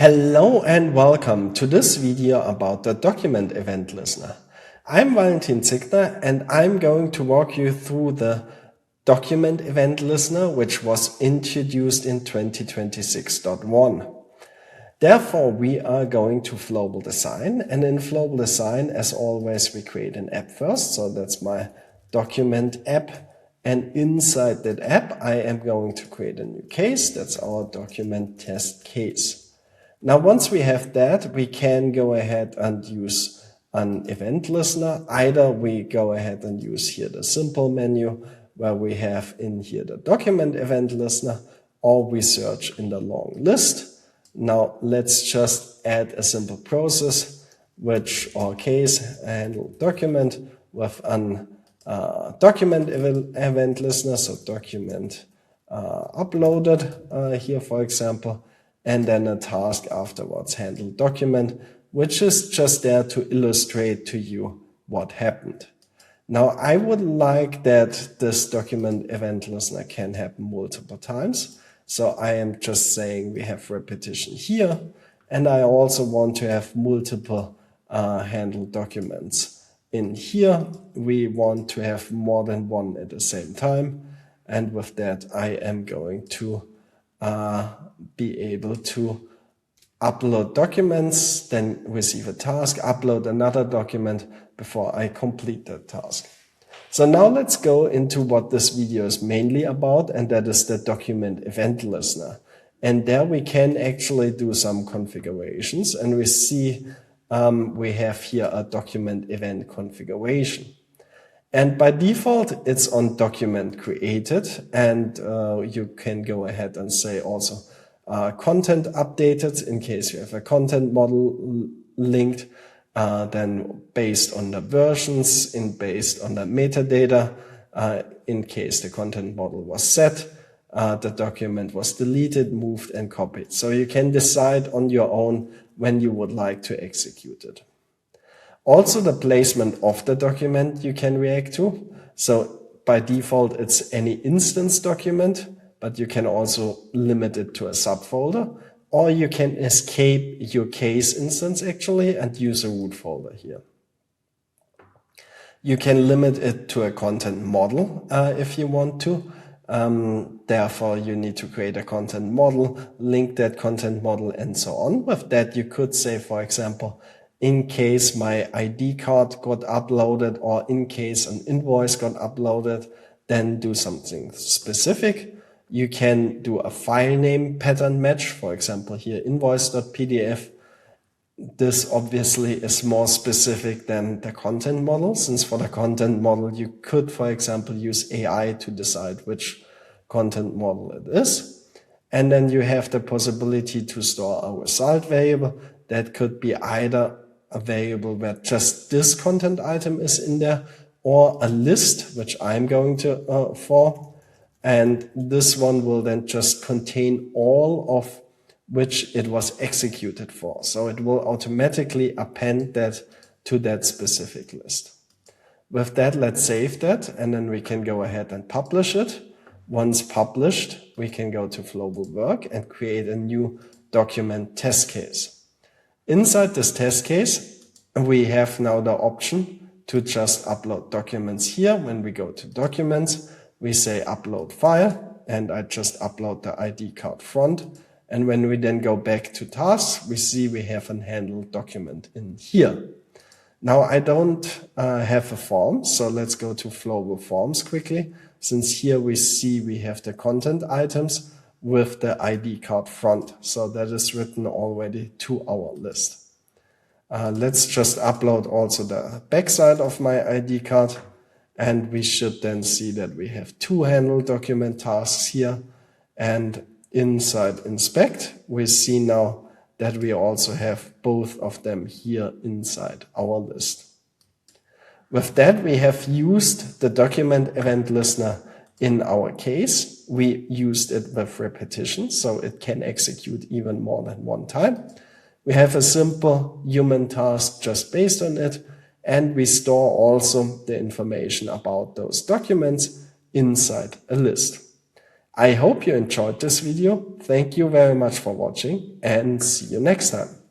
Hello and welcome to this video about the document event listener. I'm Valentin and I'm going to walk you through the document event listener, which was introduced in 2026.1. Therefore, we are going to Flowable Design, and in Flowable Design, as always, we create an app first. So that's my document app. And inside that app, I am going to create a new case. That's our document test case. Now, once we have that, we can go ahead and use an event listener. Either we go ahead and use here the simple menu where we have in here the document event listener, or we search in the long list. Now, let's just add a simple process, or case handle document with an document event listener, so document uploaded here, for example, and then a task afterwards, handle document, which is just there to illustrate to you what happened. Now, I would like that this document event listener can happen multiple times. So I am just saying we have repetition here, and I also want to have multiple handle documents. In here, we want to have more than one at the same time. And with that, I am going to be able to upload documents, then receive a task, upload another document before I complete that task. So now let's go into what this video is mainly about, and that is the document event listener. And there we can actually do some configurations, and we see we have here a document event configuration. And by default, it's on document created, and you can go ahead and say also content updated in case you have a content model linked, then based on the versions, based on the metadata, in case the content model was set, the document was deleted, moved, and copied. So you can decide on your own when you would like to execute it. Also, the placement of the document you can react to. So by default, it's any instance document, but you can also limit it to a subfolder, or you can escape your case instance actually and use a root folder here. You can limit it to a content model if you want to. Therefore, you need to create a content model, link that content model, and so on. With that, you could say, for example, in case my ID card got uploaded, or in case an invoice got uploaded, then do something specific. You can do a file name pattern match, for example, here invoice.pdf. This obviously is more specific than the content model, since for the content model, you could, for example, use AI to decide which content model it is. And then you have the possibility to store a result variable that could be either a variable where just this content item is in there, or a list, which I'm going to for. And this one will then just contain all of which it was executed for. So it will automatically append that to that specific list. With that, let's save that, and then we can go ahead and publish it. Once published, we can go to Flowable Work and create a new document test case. Inside this test case, we have now the option to just upload documents here. When we go to Documents, we say Upload File, and I just upload the ID card front. And when we then go back to tasks, we see we have a handled document in here. Now, I don't have a form, so let's go to Flowable Forms quickly. Since here we see we have the content items with the ID card front. So that is written already to our list. Let's just upload also the backside of my ID card. And we should then see that we have two handled document tasks here. And inside inspect, we see now that we also have both of them here inside our list. With that, we have used the document event listener in our case. We used it with repetition, so it can execute even more than one time. We have a simple human task just based on it, and we store also the information about those documents inside a list. I hope you enjoyed this video. Thank you very much for watching and see you next time.